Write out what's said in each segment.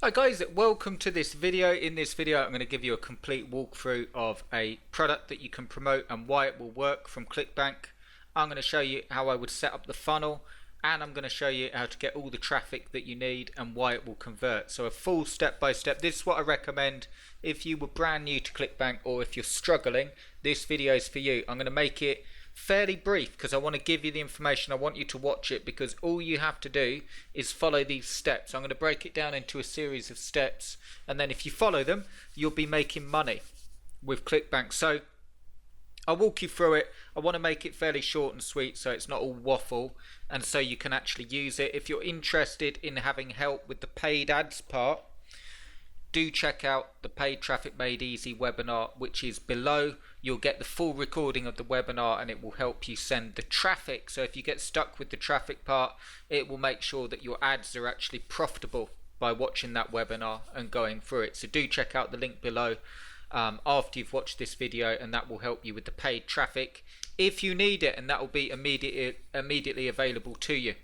Hi guys, welcome to this video. In this video I'm going to give you a complete walkthrough of a product that you can promote and why it will work from Clickbank. I'm going to show you how I would set up the funnel, and I'm going to show you how to get all the traffic that you need and why it will convert. So a full step by step. This is what I recommend if you were brand new to Clickbank, or if you're struggling, this video is for you. I'm going to make it fairly brief because I want to give you the information. I want you to watch it because all you have to do is follow these steps. I'm going to break it down into a series of steps, and then if you follow them you'll be making money with Clickbank. So I'll walk you through it. I want to make it fairly short and sweet so it's not all waffle, and so you can actually use it. If you're interested in having help with the paid ads part, do check out the Paid Traffic Made Easy webinar, which is below. You'll get the full recording of the webinar and it will help you send the traffic. So if you get stuck with the traffic part, it will make sure that your ads are actually profitable by watching that webinar and going through it. So do check out the link below after you've watched this video, and that will help you with the paid traffic if you need it, and that will be immediately available to you.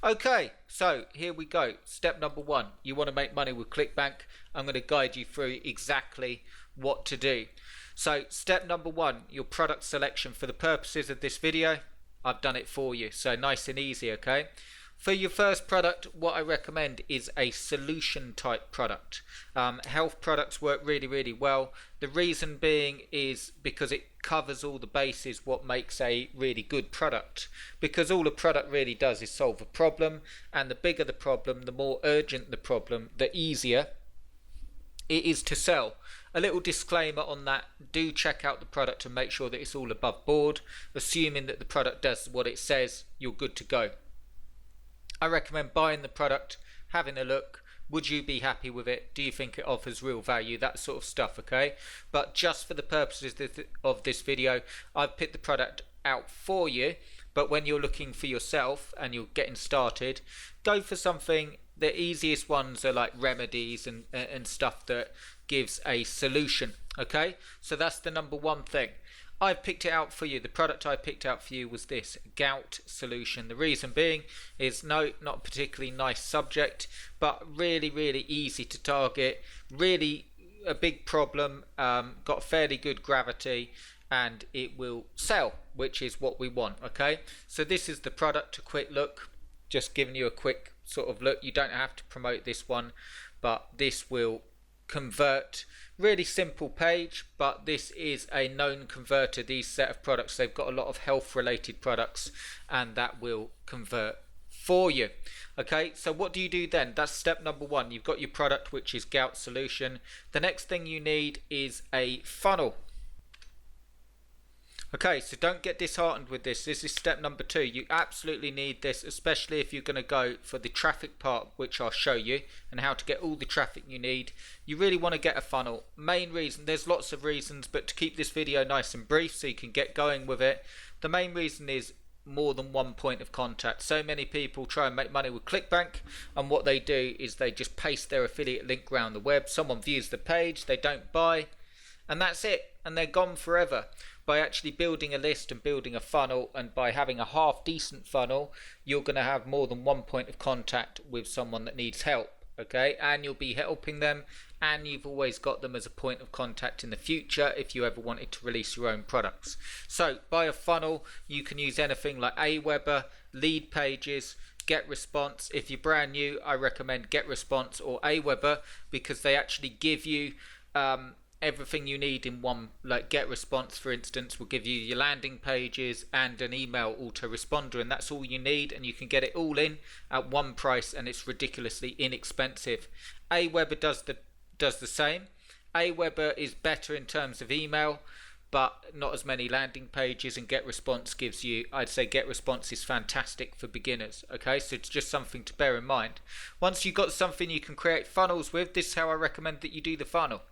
Okay, so here we go. Step number one, you want to make money with Clickbank. I'm going to guide you through exactly what to do. So step number one, your product selection. For the purposes of this video, I've done it for you, so nice and easy. Okay, for your first product, what I recommend is a solution type product. Health products work really well. The reason being is because it covers all the bases what makes a really good product, because all a product really does is solve a problem, and the bigger the problem, the more urgent the problem, the easier it is to sell. A little disclaimer on that: do check out the product and make sure that it's all above board. Assuming that the product does what it says, you're good to go. I recommend buying the product, having a look. Would you be happy with it? Do you think it offers real value? That sort of stuff, okay? But just for the purposes of this video, I've picked the product out for you. But when you're looking for yourself and you're getting started, go for something. The easiest ones are like remedies and stuff that gives a solution, okay? So that's the number one thing. I've picked it out for you. The product I picked out for you was this gout solution. The reason being is not a particularly nice subject, but really easy to target. Really a big problem, got fairly good gravity, and it will sell, which is what we want. Okay, so this is the product. A quick look, just giving you a quick sort of look. You don't have to promote this one, but this will convert. Really simple page, but this is a known converter. These set of products, they've got a lot of health related products, and that will convert for you. Okay, so what do you do then? That's step number one. You've got your product, which is gout solution. The next thing you need is a funnel. Okay, so don't get disheartened with this. This is step number two. You absolutely need this, especially if you're going to go for the traffic part, which I'll show you, and how to get all the traffic you need. You really want to get a funnel. Main reason, there's lots of reasons, but to keep this video nice and brief so you can get going with it, the main reason is more than one point of contact. So many people try and make money with Clickbank, and what they do is they just paste their affiliate link around the web. Someone views the page, they don't buy, and that's it, and they're gone forever. By actually building a list and building a funnel, and by having a half decent funnel, you're going to have more than one point of contact with someone that needs help. Okay, and you'll be helping them, and you've always got them as a point of contact in the future if you ever wanted to release your own products. So by a funnel, you can use anything like Aweber, lead pages, Get Response. If you're brand new, I recommend Get Response or Aweber, because they actually give you everything you need in one. Like Get Response, for instance, will give you your landing pages and an email autoresponder, and that's all you need, and you can get it all in at one price, and it's ridiculously inexpensive. Aweber does the same. Aweber is better in terms of email, but not as many landing pages, and Get Response gives you, I'd say Get Response is fantastic for beginners. Okay, so it's just something to bear in mind. Once you've got something you can create funnels with, this is how I recommend that you do the funnel.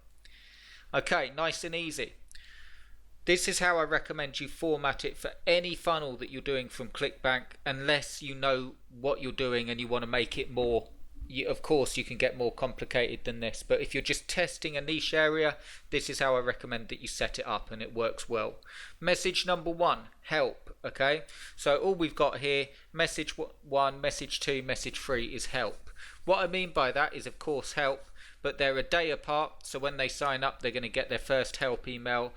Okay, nice and easy. This is how I recommend you format it for any funnel that you're doing from Clickbank, unless you know what you're doing and you want to make it more. Of course, you can get more complicated than this, but if you're just testing a niche area, this is how I recommend that you set it up, and it works well. Message number one, help. Okay, so all we've got here, message one, message two, message three is help. What I mean by that is, of course, help but they're a day apart. So when they sign up, they're going to get their first help email.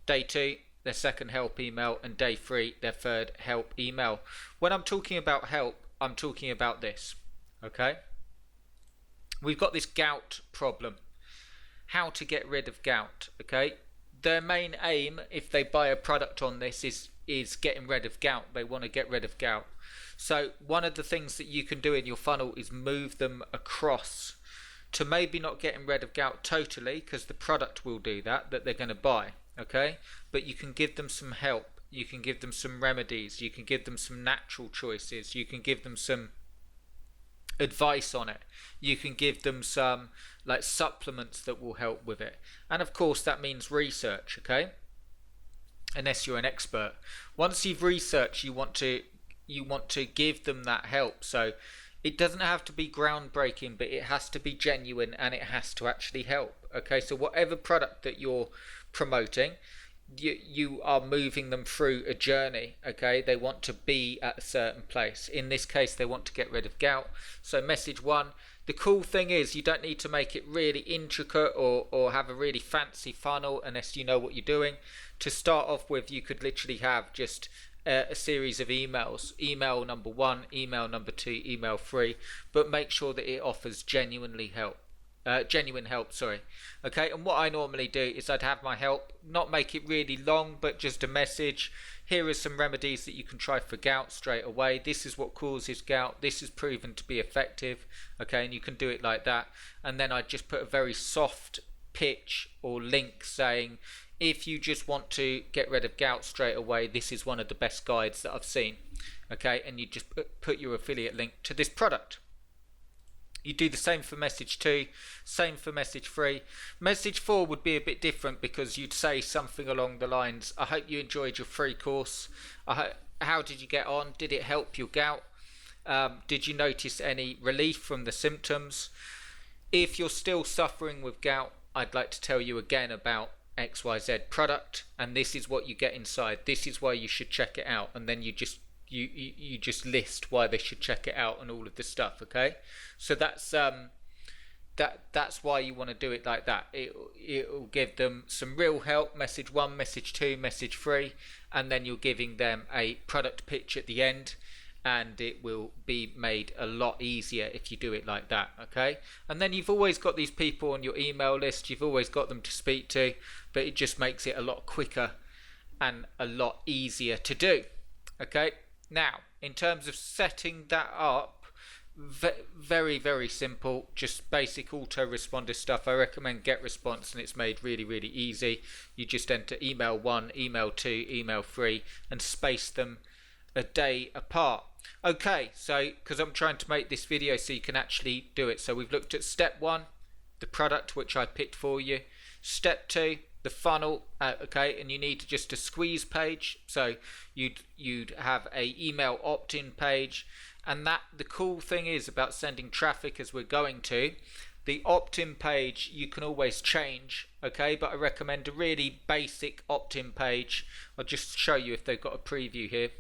Day 2, their second help email, and day 3, their third help email. When I'm talking about help, I'm talking about this. Okay, we've got this gout problem. How to get rid of gout. Okay, their main aim, if they buy a product on this, is getting rid of gout. They want to get rid of gout. So one of the things that you can do in your funnel is move them across to maybe not getting rid of gout totally, because the product will do that they're going to buy. Okay, but you can give them some help, you can give them some remedies, you can give them some natural choices, you can give them some advice on it, you can give them some like supplements that will help with it, and of course that means research. Okay, unless you're an expert, once you've researched, you want to give them that help. So it doesn't have to be groundbreaking, but it has to be genuine and it has to actually help. Okay, so whatever product that you're promoting, you are moving them through a journey. Okay, they want to be at a certain place. In this case, they want to get rid of gout. So message 1, the cool thing is you don't need to make it really intricate or have a really fancy funnel unless you know what you're doing. To start off with, you could literally have just a series of emails. Email number 1, email number 2, email 3, but make sure that it offers genuine help. Okay, and what I normally do is I'd have my help, not make it really long, but just a message. Here are some remedies that you can try for gout straight away. This is what causes gout. This is proven to be effective. Okay, and you can do it like that. And then I just put a very soft pitch or link saying, if you just want to get rid of gout straight away, this is one of the best guides that I've seen. Okay, and you just put your affiliate link to this product. You do the same for message 2, same for message 3. Message 4 would be a bit different because you'd say something along the lines, I hope you enjoyed your free course. How did you get on? Did it help your gout? Did you notice any relief from the symptoms? If you're still suffering with gout, I'd like to tell you again about XYZ product, and this is what you get inside. This is why you should check it out, and then you just list why they should check it out and all of this stuff. Okay, so that's why you want to do it like that. It'll give them some real help. Message 1, message 2, message 3, and then you're giving them a product pitch at the end, and it will be made a lot easier if you do it like that. Okay, and then you've always got these people on your email list, you've always got them to speak to, but it just makes it a lot quicker and a lot easier to do. Okay, now in terms of setting that up, very, very simple, just basic autoresponder stuff. I recommend GetResponse, and it's made really, really easy. You just enter email 1, email 2, email 3, and space them a day apart. Okay, so because I'm trying to make this video so you can actually do it. So we've looked at step 1, the product which I picked for you. Step 2, the funnel. Okay, and you need just a squeeze page. So you'd have a email opt-in page, and that the cool thing is about sending traffic, as we're going to, the opt-in page you can always change. Okay, but I recommend a really basic opt-in page. I'll just show you if they've got a preview here.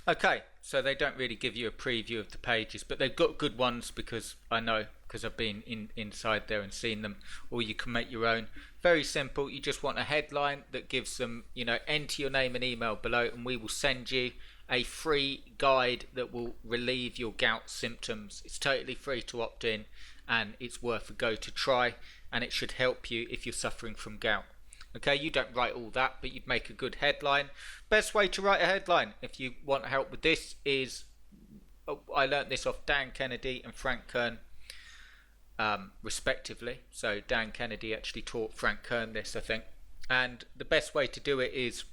Okay, so they don't really give you a preview of the pages, but they've got good ones because I know, because I've been inside there and seen them. Or you can make your own. Very simple. You just want a headline that gives them, enter your name and email below, and we will send you a free guide that will relieve your gout symptoms. It's totally free to opt in, and it's worth a go to try, and it should help you if you're suffering from gout. Okay, you don't write all that, but you'd make a good headline. Best way to write a headline if you want help with this is, I learnt this off Dan Kennedy and Frank Kern, respectively. So Dan Kennedy actually taught Frank Kern this, I think. And the best way to do it is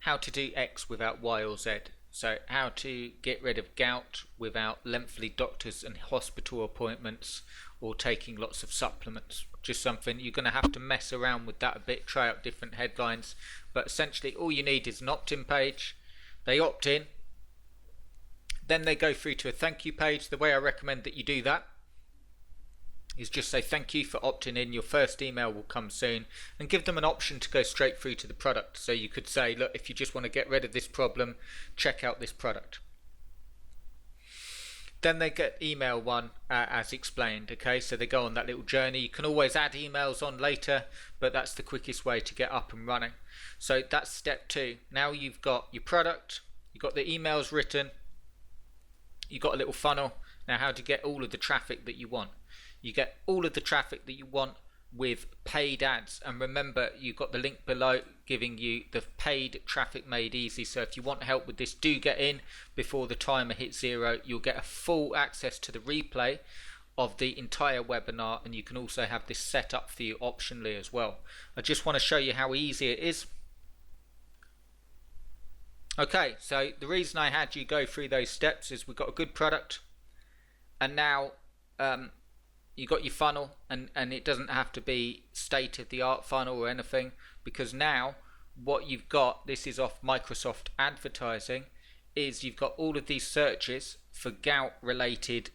how to do X without Y or Z. So how to get rid of gout without lengthy doctors and hospital appointments or taking lots of supplements. Just something you're going to have to mess around with that a bit, try out different headlines, but essentially all you need is an opt-in page. They opt in, then they go through to a thank you page. The way I recommend that you do that is just say thank you for opting in, your first email will come soon, and give them an option to go straight through to the product. So you could say, look, if you just want to get rid of this problem, check out this product. Then they get email one as explained. Okay, so they go on that little journey. You can always add emails on later, but that's the quickest way to get up and running. So that's step 2. Now you've got your product, you've got the emails written, you've got a little funnel. Now how to get all of the traffic that you want. You get all of the traffic that you want with paid ads, and remember, you've got the link below giving you the paid traffic made easy. So if you want help with this, do get in before the timer hits 0. You'll get a full access to the replay of the entire webinar, and you can also have this set up for you optionally as well. I just want to show you how easy it is. Okay, so the reason I had you go through those steps is we've got a good product, and now you got your funnel, and it doesn't have to be state-of-the-art funnel or anything, because now what you've got, this is off Microsoft advertising, is you've got all of these searches for gout related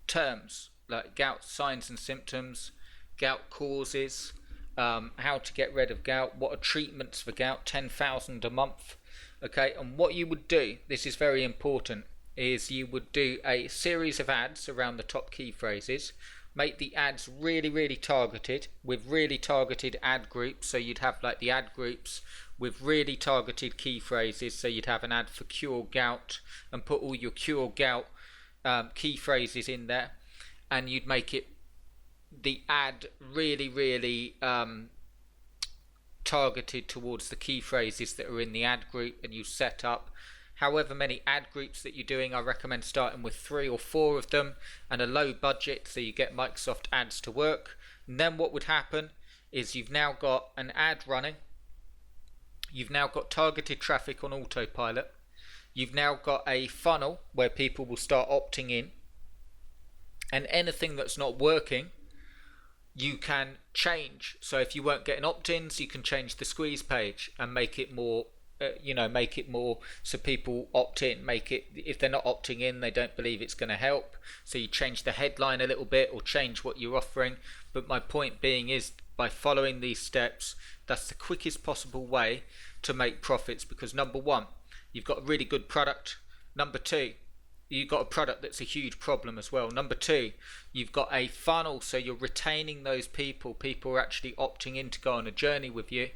terms, like gout signs and symptoms, gout causes, how to get rid of gout, what are treatments for gout, 10,000 a month. Okay, and what you would do, this is very important, is you would do a series of ads around the top key phrases, make the ads really targeted with really targeted ad groups. So you'd have like the ad groups with really targeted key phrases. So you'd have an ad for cure gout and put all your cure gout key phrases in there, and you'd make it the ad really targeted towards the key phrases that are in the ad group, and you set up however many ad groups that you're doing. I recommend starting with 3 or 4 of them and a low budget, so you get Microsoft ads to work. And then what would happen is you've now got an ad running, you've now got targeted traffic on autopilot, you've now got a funnel where people will start opting in, and anything that's not working you can change. So if you weren't getting opt-ins, you can change the squeeze page and make it more make it more so people opt in. Make it, if they're not opting in, they don't believe it's going to help, so you change the headline a little bit or change what you're offering. But my point being is, by following these steps, that's the quickest possible way to make profits, because number 1, you've got a really good product. Number 2, you've got a product that's a huge problem as well. Number 2, you've got a funnel, so you're retaining those people are actually opting in to go on a journey with you.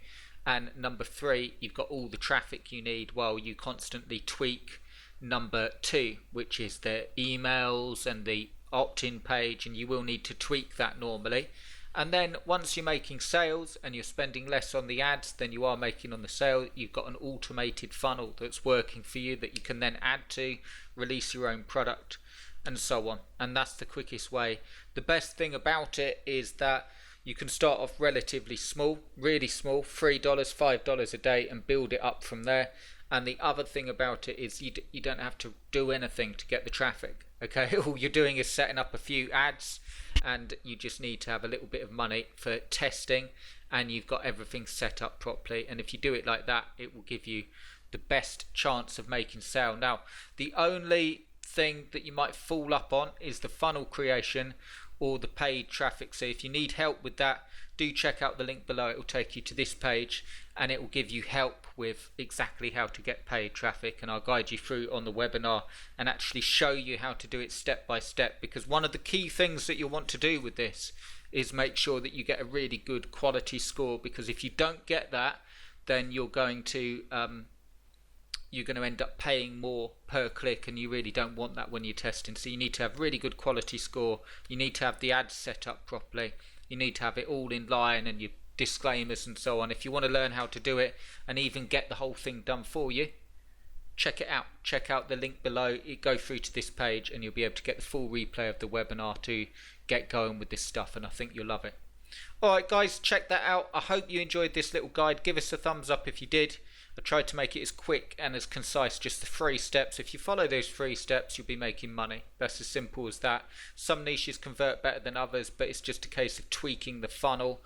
And number 3, you've got all the traffic you need while you constantly tweak number 2, which is the emails and the opt-in page, and you will need to tweak that normally. And then once you're making sales and you're spending less on the ads than you are making on the sale, you've got an automated funnel that's working for you that you can then add to, release your own product, and so on. And that's the quickest way. The best thing about it is that you can start off relatively small, really small, $3, $5 a day, and build it up from there. And the other thing about it is you don't have to do anything to get the traffic. Okay, all you're doing is setting up a few ads, and you just need to have a little bit of money for testing, and you've got everything set up properly. And if you do it like that, it will give you the best chance of making sale. Now, the only thing that you might fall up on is the funnel creation or the paid traffic. So if you need help with that, do check out the link below. It will take you to this page, and it will give you help with exactly how to get paid traffic, and I'll guide you through on the webinar and actually show you how to do it step by step. Because one of the key things that you'll want to do with this is make sure that you get a really good quality score, because if you don't get that, then you're going to end up paying more per click, and you really don't want that when you're testing. So you need to have really good quality score, you need to have the ads set up properly, you need to have it all in line and your disclaimers and so on. If you want to learn how to do it and even get the whole thing done for you, check it out. Check out the link below, go through to this page, and you'll be able to get the full replay of the webinar to get going with this stuff, and I think you'll love it. Alright guys, check that out. I hope you enjoyed this little guide. Give us a thumbs up if you did. I tried to make it as quick and as concise, just the 3 steps. If you follow those 3 steps, you'll be making money. That's as simple as that. Some niches convert better than others, but it's just a case of tweaking the funnel.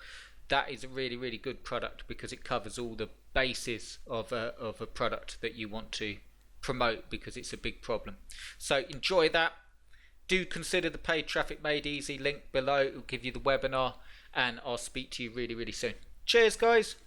That is a really good product because it covers all the bases of a product that you want to promote, because it's a big problem. So enjoy that. Do consider the paid traffic made easy link below. It will give you the webinar, and I'll speak to you really soon. Cheers guys.